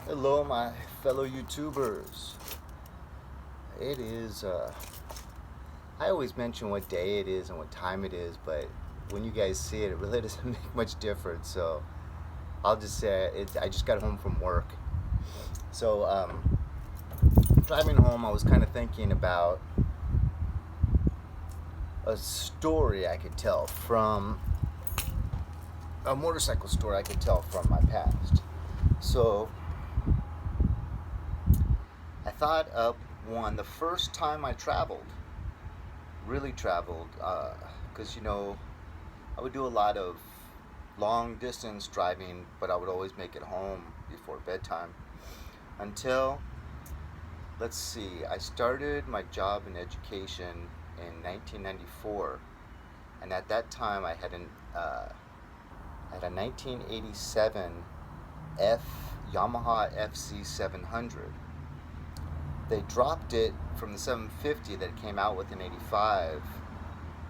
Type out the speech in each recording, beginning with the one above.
Hello, my fellow YouTubers. It is, I always mention what day it is and what time it is, but when you guys see it, it really doesn't make much difference. So I'll just say I just got home from work. So, driving home, I was kind of thinking about a story I could tell from a motorcycle story I could tell from my past. So I thought up one the first time I traveled, really traveled, because I would do a lot of long distance driving, but I would always make it home before bedtime until, let's see, I started my job in education in 1994, and at that time I had a 1987 F Yamaha FC 700. They dropped it from the 750 that it came out with in 85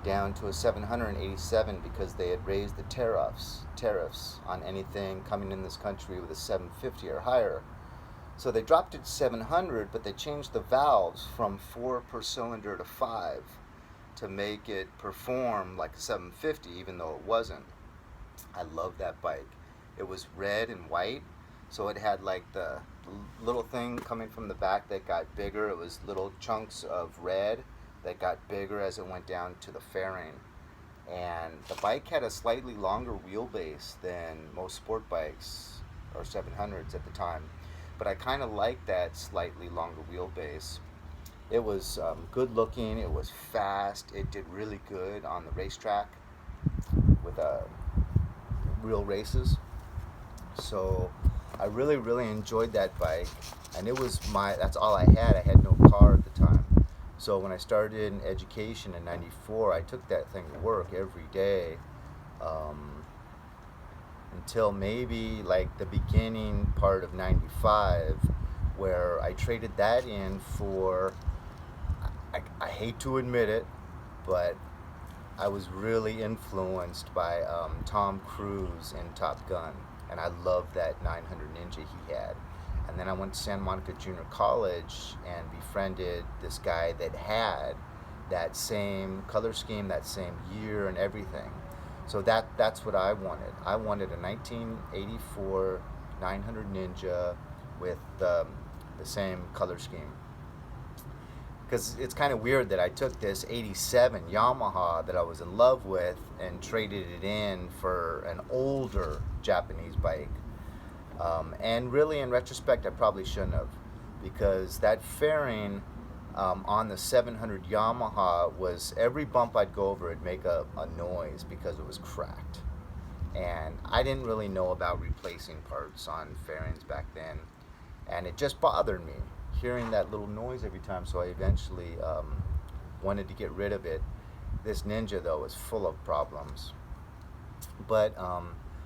down to a 787 because they had raised the tariffs on anything coming in this country with a 750 or higher. So they dropped it to 700, but they changed the valves from 4 per cylinder to 5 to make it perform like a 750, even though it wasn't. I love that bike. It was red and white, so it had like the little thing coming from the back that got bigger. It was little chunks of red that got bigger as it went down to the fairing. And the bike had a slightly longer wheelbase than most sport bikes or 700s at the time. But I kind of liked that slightly longer wheelbase. It was good looking, it was fast, it did really good on the racetrack with real races. So I really, really enjoyed that bike, and that's all I had. I had no car at the time. So when I started in education in '94, I took that thing to work every day um, until maybe like the beginning part of '95, where I traded that in for, I hate to admit it, but I was really influenced by Tom Cruise in Top Gun, and I loved that 900 Ninja he had. And then I went to Santa Monica Junior College and befriended this guy that had that same color scheme, that same year, and everything. So that's what I wanted. I wanted a 1984 900 Ninja with the same color scheme, because it's kind of weird that I took this '87 Yamaha that I was in love with and traded it in for an older Japanese bike. And really, in retrospect, I probably shouldn't have, because that fairing on the 700 Yamaha was every bump I'd go over, it'd make a noise because it was cracked. And I didn't really know about replacing parts on fairings back then, and it just bothered me hearing that little noise every time. So I eventually wanted to get rid of it. This Ninja though was full of problems, but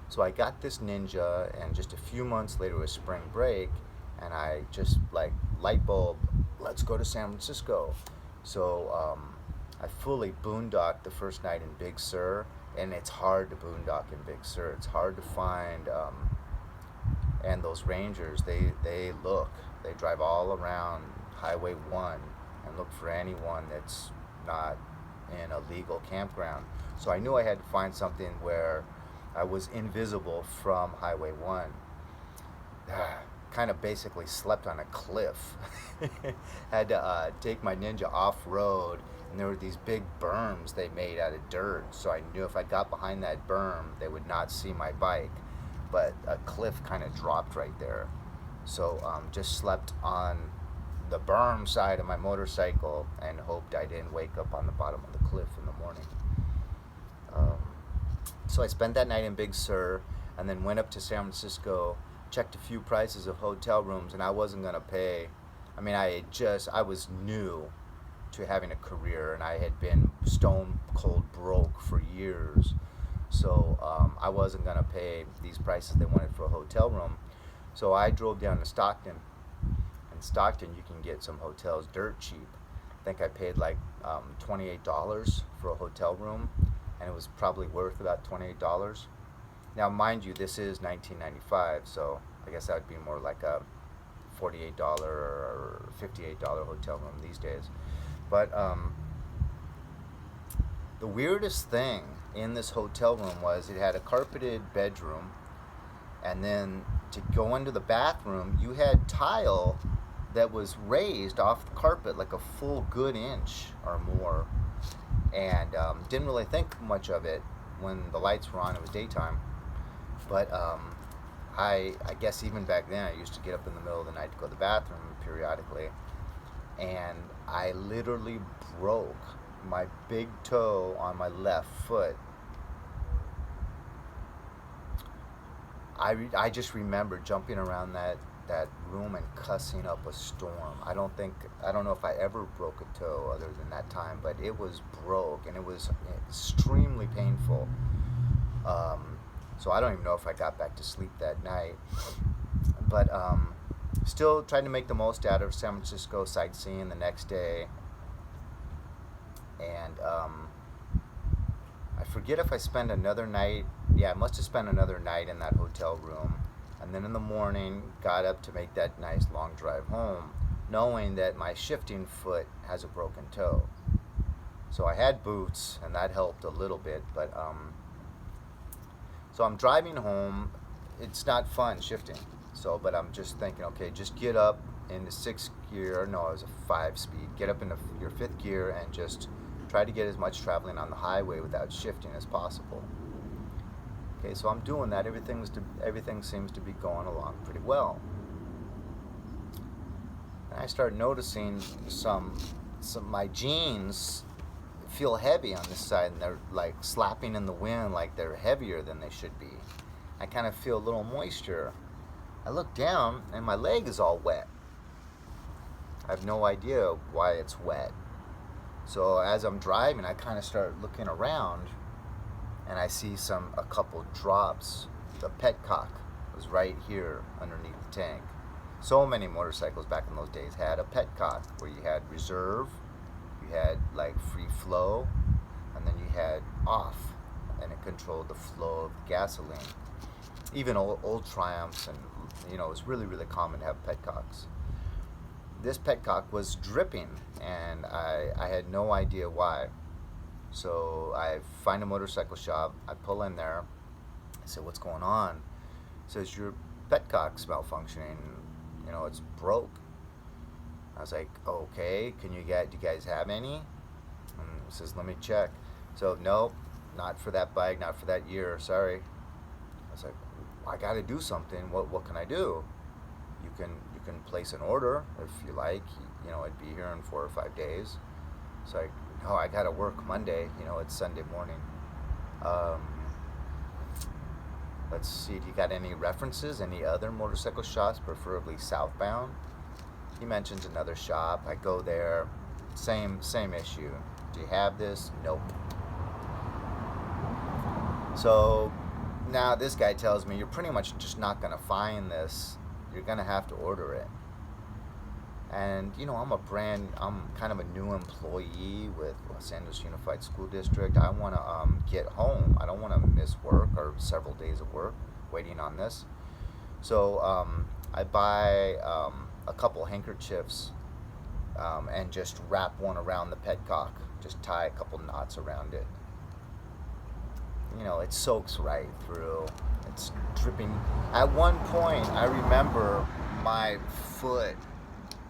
so I got this Ninja, and just a few months later was spring break, and I just like light bulb, let's go to San Francisco. So I fully boondocked the first night in Big Sur, and it's hard to boondock in Big Sur. It's hard to find. And those rangers, they drive all around Highway 1 and look for anyone that's not in a legal campground. So I knew I had to find something where I was invisible from Highway 1. Kind of basically slept on a cliff. Had to take my Ninja off road, and there were these big berms they made out of dirt. So I knew if I got behind that berm, they would not see my bike. But a cliff kind of dropped right there. So just slept on the berm side of my motorcycle and hoped I didn't wake up on the bottom of the cliff in the morning. Um, so I spent that night in Big Sur, and then went up to San Francisco, checked a few prices of hotel rooms, and I wasn't going to pay. I mean, I was new to having a career, and I had been stone cold broke for years. So I wasn't going to pay these prices they wanted for a hotel room. So I drove down to Stockton. In Stockton, you can get some hotels dirt cheap. I think I paid like $28 for a hotel room, and it was probably worth about $28. Now, mind you, this is 1995, so I guess that would be more like a $48 or $58 hotel room these days. But the weirdest thing in this hotel room was it had a carpeted bedroom, and then to go into the bathroom, you had tile that was raised off the carpet like a full good inch or more, and didn't really think much of it when the lights were on. It was daytime, but I guess even back then I used to get up in the middle of the night to go to the bathroom periodically, and I literally broke my big toe on my left foot. I just remember jumping around that room and cussing up a storm. I don't know if I ever broke a toe other than that time, but it was broke and it was extremely painful. So I don't even know if I got back to sleep that night. But still trying to make the most out of San Francisco sightseeing the next day. And I forget if I spent another night. Yeah, I must have spent another night in that hotel room. And then in the morning, got up to make that nice long drive home, knowing that my shifting foot has a broken toe. So I had boots, and that helped a little bit. But so I'm driving home. It's not fun shifting. So, but I'm just thinking, okay, just get up into 6th gear. No, it was a 5-speed. Get up into your 5th gear and just try to get as much traveling on the highway without shifting as possible. Okay, so I'm doing that. Everything seems to be going along pretty well. And I start noticing some my jeans feel heavy on this side, and they're like slapping in the wind, like they're heavier than they should be. I kind of feel a little moisture. I look down, and my leg is all wet. I have no idea why it's wet. So as I'm driving, I kind of start looking around, and I see a couple drops. The petcock was right here underneath the tank. So many motorcycles back in those days had a petcock where you had reserve, you had like free flow, and then you had off, and it controlled the flow of gasoline. Even old Triumphs, and it was really, really common to have petcocks. This petcock was dripping, and I had no idea why. So I find a motorcycle shop, I pull in there, I said, "What's going on?" It says, "Your petcock's malfunctioning, it's broke." I was like, "Okay, do you guys have any?" And it says, "Let me check." So, "Nope, not for that bike, not for that year, sorry." I was like, "I gotta do something. What can I do?" You can place an order if you like, it'd be here in 4 or 5 days. So I gotta work Monday, it's Sunday morning. Let's see, do you got any references, any other motorcycle shops, preferably southbound? He mentions another shop. I go there, same issue. Do you have this? Nope. So now this guy tells me, you're pretty much just not gonna find this. You're gonna have to order it. And I'm kind of a new employee with Los Angeles Unified School District. I want to get home. I don't want to miss work or several days of work waiting on this. So I buy a couple handkerchiefs and just wrap one around the petcock. Just tie a couple knots around it. It soaks right through. It's dripping. At one point, I remember my foot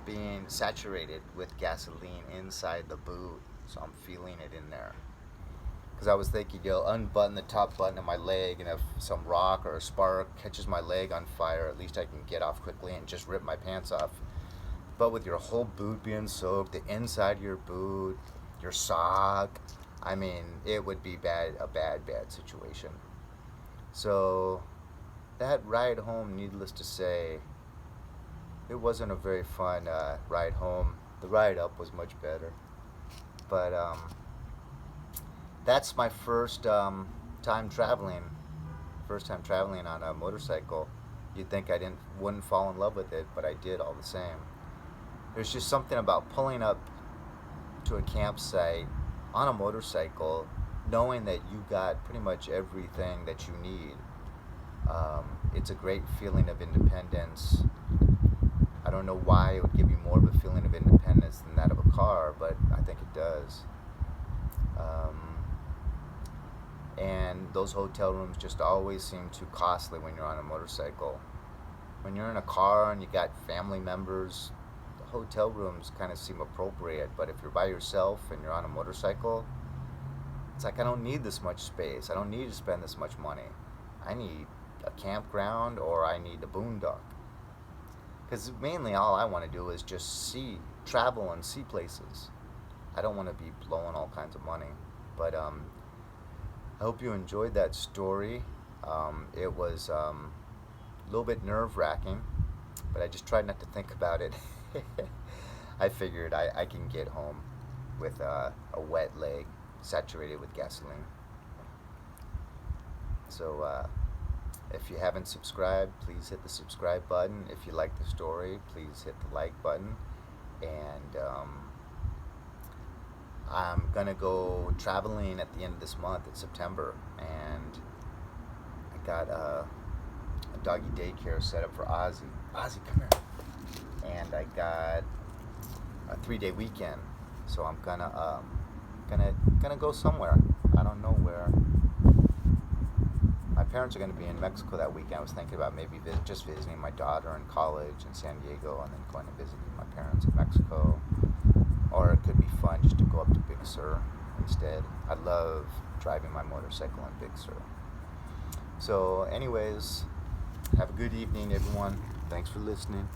being saturated with gasoline inside the boot, so I'm feeling it in there. Because I was thinking, unbutton the top button of my leg, and if some rock or a spark catches my leg on fire, at least I can get off quickly and just rip my pants off. But with your whole boot being soaked, the inside of your boot, your sock, it would be a bad situation. So that ride home, needless to say, it wasn't a very fun ride home. The ride up was much better. But that's my first time traveling. First time traveling on a motorcycle. You'd think I wouldn't fall in love with it, but I did all the same. There's just something about pulling up to a campsite on a motorcycle, knowing that you got pretty much everything that you need. It's a great feeling of independence. I don't know why it would give you more of a feeling of independence than that of a car, but I think it does. And those hotel rooms just always seem too costly when you're on a motorcycle. When you're in a car and you got family members, the hotel rooms kind of seem appropriate. But if you're by yourself and you're on a motorcycle, it's like, I don't need this much space. I don't need to spend this much money. I need a campground, or I need a boondock. Because mainly all I want to do is just travel and see places. I don't want to be blowing all kinds of money. But I hope you enjoyed that story. It was a little bit nerve-wracking, but I just tried not to think about it. I figured I can get home with a wet leg saturated with gasoline. So if you haven't subscribed, please hit the subscribe button. If you like the story, please hit the like button. And I'm gonna go traveling at the end of this month in September, and I got a doggy daycare set up for Ozzy. Ozzy, come here. And I got a 3-day weekend, so I'm gonna go somewhere. I don't know where. My parents are going to be in Mexico that weekend. I was thinking about maybe just visiting my daughter in college in San Diego, and then going and visiting my parents in Mexico. Or it could be fun just to go up to Big Sur instead. I love driving my motorcycle in Big Sur. So anyways, have a good evening, everyone. Thanks for listening.